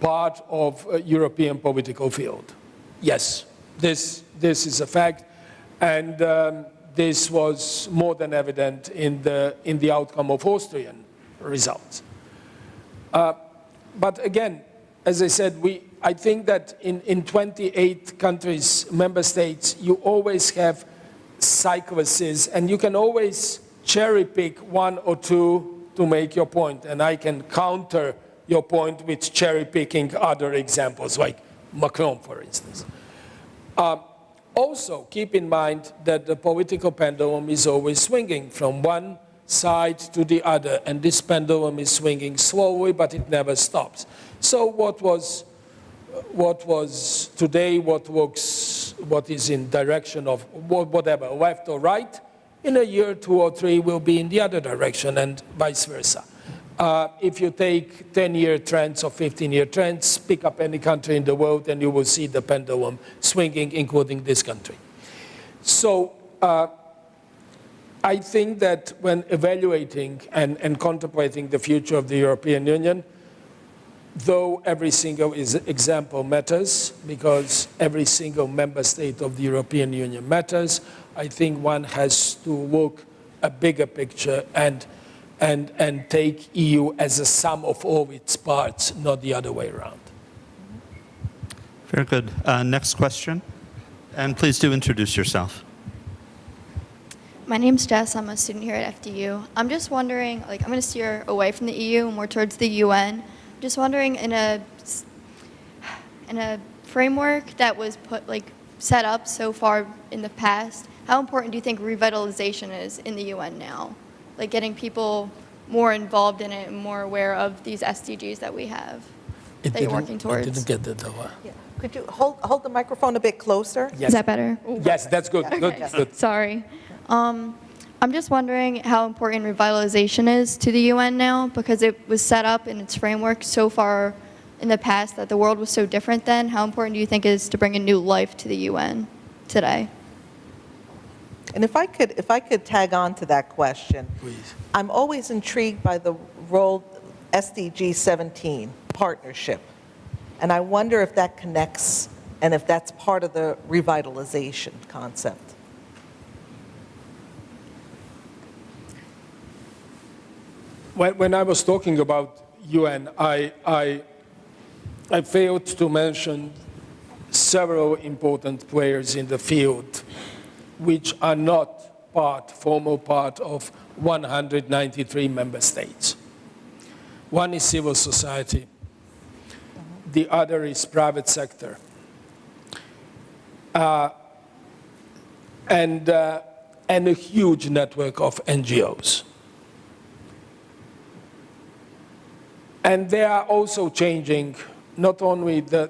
part of European political field. Yes, this is a fact, and this was more than evident in the outcome of Austrian results. But again, as I said, I think that in 28 countries, member states, you always have cycluses, and you can always cherry pick one or two to make your point, and I can counter your point with cherry picking other examples, like Macron, for instance. Also, keep in mind that the political pendulum is always swinging from one side to the other, and this pendulum is swinging slowly, but it never stops. So what was today, what is in direction of whatever, left or right, in a year, 2 or 3 will be in the other direction, and vice versa. If you take 10-year trends or 15-year trends, pick up any country in the world, and you will see the pendulum swinging, including this country. So I think that when evaluating and contemplating the future of the European Union, though every single example matters, because every single member state of the European Union matters, I think one has to look a bigger picture and take EU as a sum of all its parts, not the other way around. Very good. Next question. And please do introduce yourself. My name's Jess. I'm a student here at FDU. I'm just wondering, I'm going to steer away from the EU and more towards the UN. Just wondering, in a framework that was set up so far in the past, how important do you think revitalization is in the UN now? Like getting people more involved in it and more aware of these SDGs that we have that you're working towards. I didn't get that. Yeah. Could you hold the microphone a bit closer? Yes. Is that better? Yes, that's good. Okay. Good. Sorry. I'm just wondering how important revitalization is to the UN now, because it was set up in its framework so far in the past that the world was so different then. How important do you think it is to bring a new life to the UN today? And if I could tag on to that question, Please. I'm always intrigued by the role SDG 17, partnership. And I wonder if that connects and if that's part of the revitalization concept. When I was talking about UN, I failed to mention several important players in the field which are not formal part of 193 member states. One is civil society. The other is private sector. And a huge network of NGOs. And they are also changing, not only they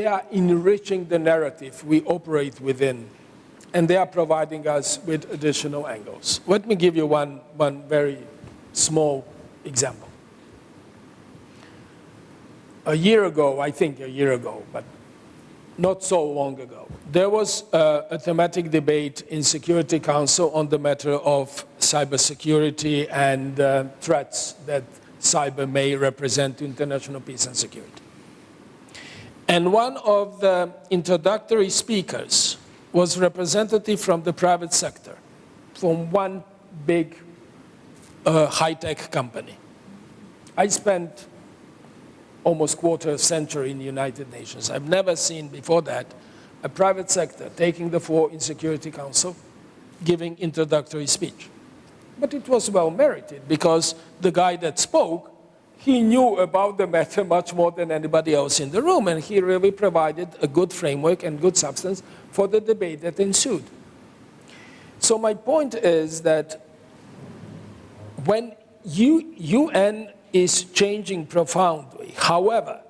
are enriching the narrative we operate within, and they are providing us with additional angles. Let me give you one very small example. A year ago, but not so long ago, there was a thematic debate in Security Council on the matter of cybersecurity and threats that cyber may represent to international peace and security. And one of the introductory speakers was representative from the private sector, from one big high-tech company. I spent almost quarter century in the United Nations. I've never seen before that a private sector taking the floor in Security Council, giving introductory speech. but it was well merited because the guy that spoke, he knew about the matter much more than anybody else in the room, and he really provided a good framework and good substance for the debate that ensued. So my point is that when UN is changing profoundly, however,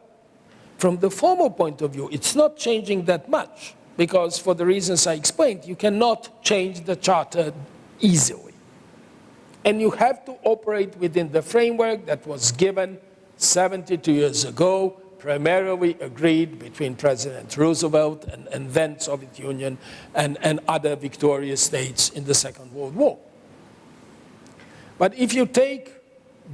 from the formal point of view, it's not changing that much, because for the reasons I explained, you cannot change the charter easily. And you have to operate within the framework that was given 72 years ago, primarily agreed between President Roosevelt and then Soviet Union and other victorious states in the Second World War. But if you take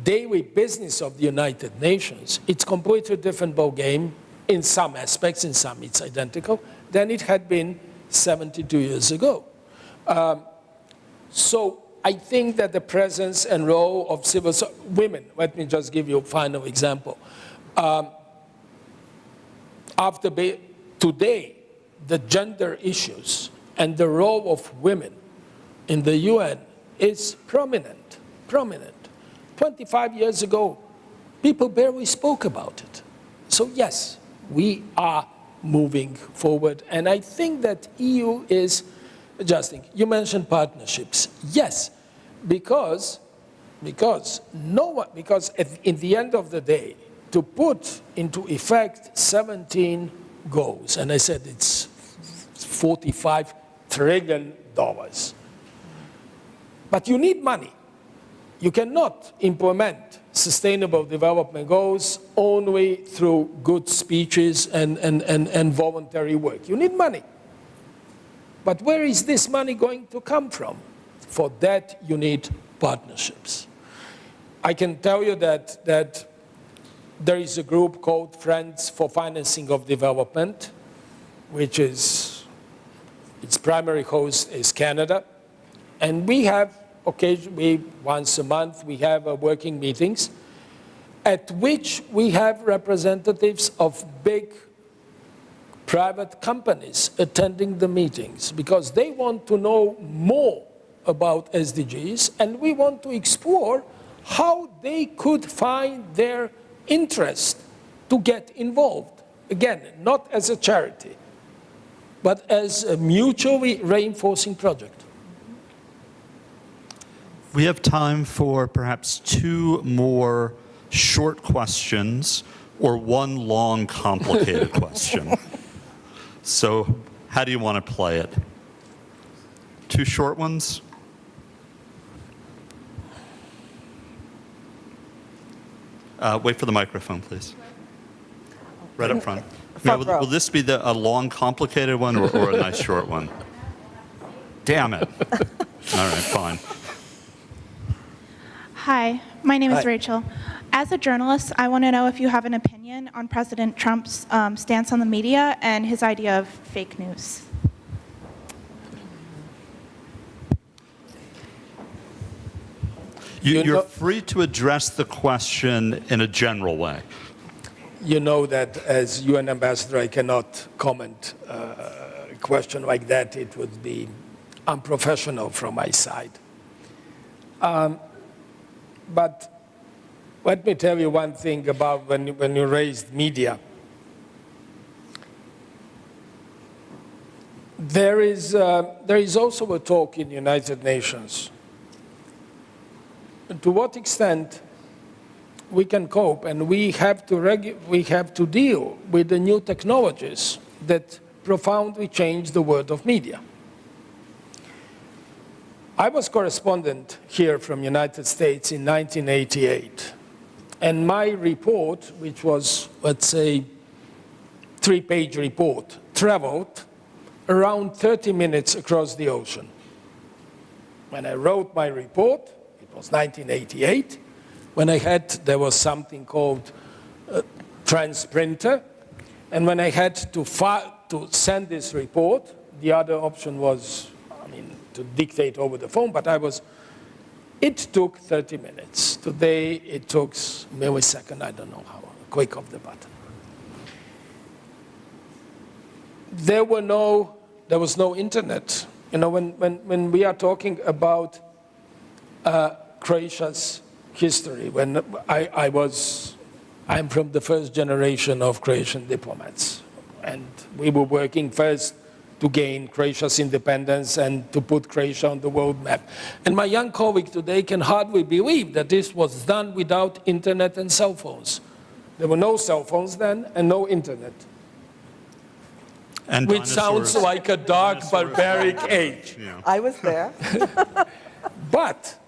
daily business of the United Nations, it's completely different ballgame in some aspects, in some it's identical, than it had been 72 years ago. So I think that the presence and role of civil women, let me just give you a final example. Today, the gender issues and the role of women in the UN is prominent. 25 years ago, people barely spoke about it. So yes, we are moving forward, and I think that EU is adjusting. You mentioned partnerships. Yes, because in the end of the day, to put into effect 17 goals, and I said it's $45 trillion. But you need money. You cannot implement sustainable development goals only through good speeches and voluntary work. You need money. But where is this money going to come from? For that, you need partnerships. I can tell you that there is a group called Friends for Financing of Development, which is, its primary host is Canada. And we have occasionally, once a month, we have working meetings at which we have representatives of big private companies attending the meetings because they want to know more about SDGs, and we want to explore how they could find their interest to get involved. Again, not as a charity, but as a mutually reinforcing project. We have time for perhaps 2 more short questions or 1 long, complicated question. So how do you want to play it? 2 short ones? Wait for the microphone, please. Right up front. Now, will this be a long, complicated one or a nice short one? Damn it. All right, fine. Hi, my name is Hi. Rachel. As a journalist, I want to know if you have an opinion on President Trump's stance on the media and his idea of fake news. You're free to address the question in a general way. You know that as UN ambassador, I cannot comment a question like that. It would be unprofessional from my side. But let me tell you one thing about when you raised media. There is also a talk in the United Nations. To what extent we can cope, and we have to deal with the new technologies that profoundly change the world of media. I was correspondent here from United States in 1988, and my report, which was, let's say, 3-page report, traveled around 30 minutes across the ocean. When I wrote my report, it was 1988, when there was something called transprinter, and when I had to send this report, the other option was, to dictate over the phone, but it took 30 minutes. Today, it took millisecond, I don't know how, click of the button. There was no internet. When we are talking about Croatia's history. When I'm from the first generation of Croatian diplomats, and we were working first to gain Croatia's independence and to put Croatia on the world map. And my young colleague today can hardly believe that this was done without internet and cell phones. There were no cell phones then and no internet. And Which sounds dinosaurs. like a dark, barbaric age. Yeah. I was there. But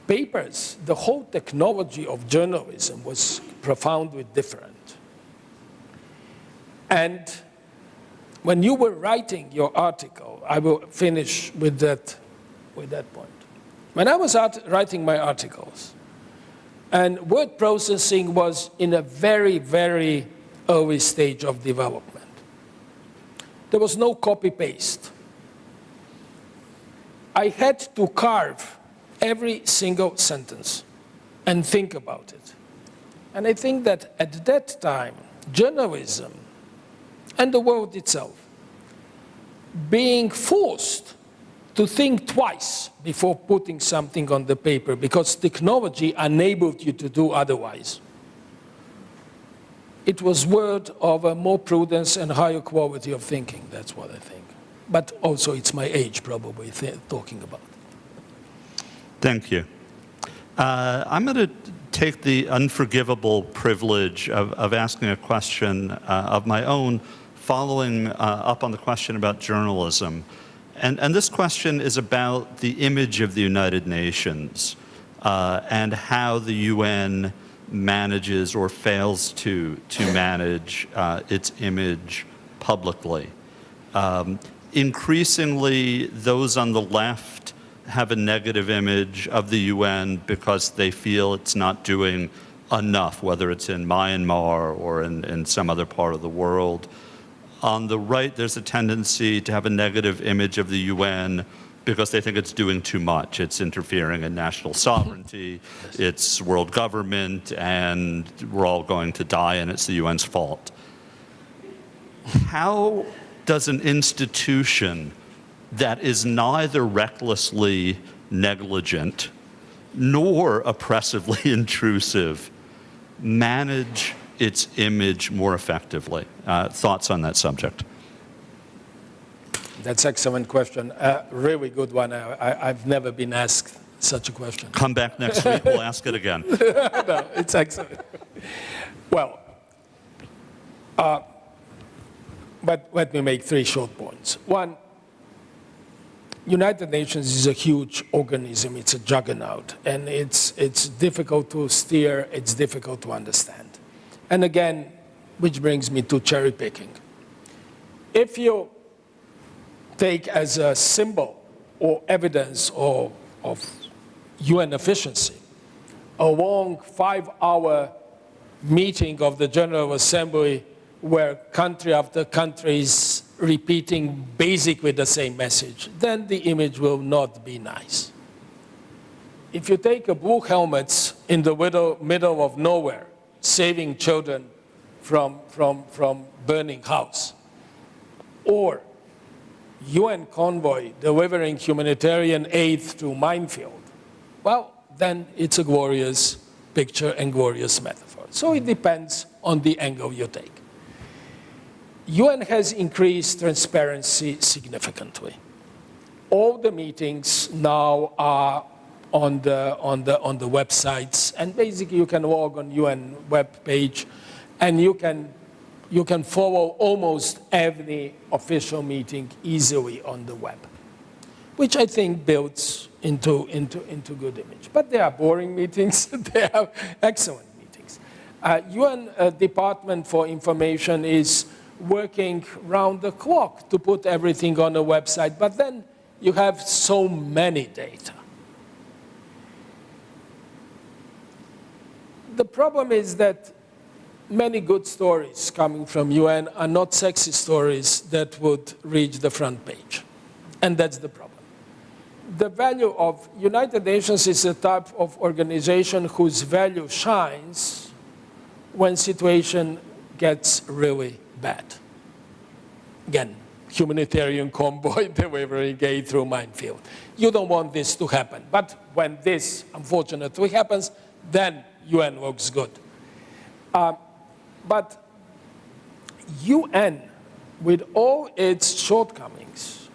papers, the whole technology of journalism was profoundly different. And when you were writing your article, I will finish with that point. When I was writing my articles, and word processing was in a very, very early stage of development. There was no copy-paste. I had to carve every single sentence and think about it. And I think that at that time, journalism and the world itself, being forced to think twice before putting something on the paper because technology enabled you to do otherwise. It was word of a more prudence and higher quality of thinking, that's what I think. But also it's my age probably talking about. Thank you. I'm going to take the unforgivable privilege of asking a question of my own, following up on the question about journalism. And this question is about the image of the United Nations and how the UN manages or fails to manage its image publicly. Increasingly, those on the left have a negative image of the UN because they feel it's not doing enough, whether it's in Myanmar or in some other part of the world. On the right, there's a tendency to have a negative image of the UN because they think it's doing too much. It's interfering in national sovereignty, it's world government, and we're all going to die, and it's the UN's fault. How does an institution that is neither recklessly negligent nor oppressively intrusive manage its image more effectively? Thoughts on that subject? That's an excellent question. Really good one. I've never been asked such a question. Come back next week, we'll ask it again. No, it's excellent. Well, but let me make three short points. One, United Nations is a huge organism. It's a juggernaut, and it's difficult to steer. It's difficult to understand. And again, which brings me to cherry picking. If you take as a symbol or evidence of UN efficiency a long 5-hour meeting of the General Assembly where country after country is repeating basically the same message, then the image will not be nice. If you take a blue helmets in the middle of nowhere, saving children from burning house, or UN convoy delivering humanitarian aid through minefield, well, then it's a glorious picture and glorious metaphor. So it depends on the angle you take. UN has increased transparency significantly. All the meetings now are on the websites, and basically you can log on UN web page, and you can follow almost every official meeting easily on the web, which I think builds into good image. But there are boring meetings, there are excellent meetings. UN Department for Information is working round the clock to put everything on a website, but then you have so many data. The problem is that many good stories coming from UN are not sexy stories that would reach the front page. And that's the problem. The value of United Nations is a type of organization whose value shines when situation gets really bad. Again, humanitarian convoy, they were very gay through minefield. You don't want this to happen. But when this, unfortunately, happens, then UN looks good. But UN, with all its shortcomings,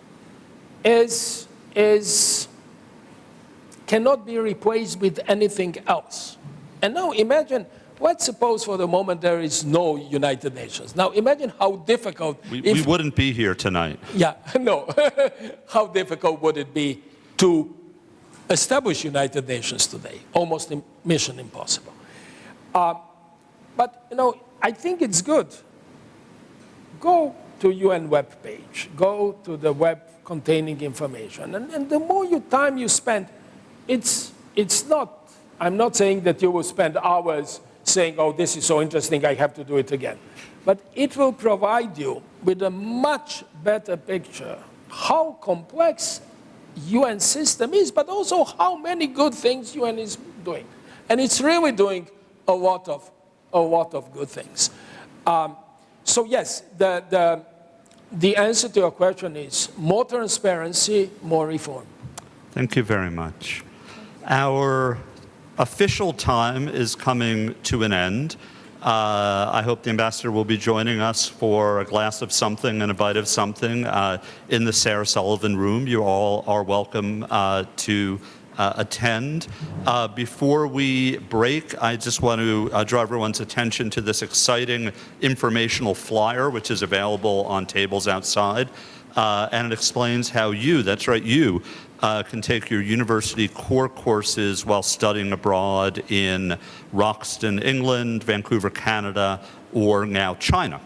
cannot be replaced with anything else. And now imagine, let's suppose for the moment there is no United Nations. Now imagine how difficult... We wouldn't be here tonight. Yeah, no. How difficult would it be to establish United Nations today? Almost mission impossible. But, you know, I think it's good. Go to UN webpage. Go to the web containing information. And the more time you spend, it's not, I'm not saying that you will spend hours saying, oh, this is so interesting, I have to do it again. But it will provide you with a much better picture how complex UN system is, but also how many good things UN is doing. And it's really doing a lot of good things. So yes, the answer to your question is more transparency, more reform. Thank you very much. Our official time is coming to an end. I hope the ambassador will be joining us for a glass of something and a bite of something in the Sarah Sullivan room. You all are welcome to attend. Before we break, I just want to draw everyone's attention to this exciting informational flyer, which is available on tables outside. And it explains how you, that's right, you, can take your university core courses while studying abroad in Roxton, England, Vancouver, Canada, or now China.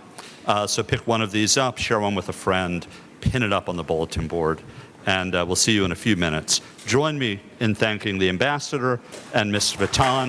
So pick one of these up, share one with a friend, pin it up on the bulletin board, and we'll see you in a few minutes. Join me in thanking the ambassador and Ms. Vatan.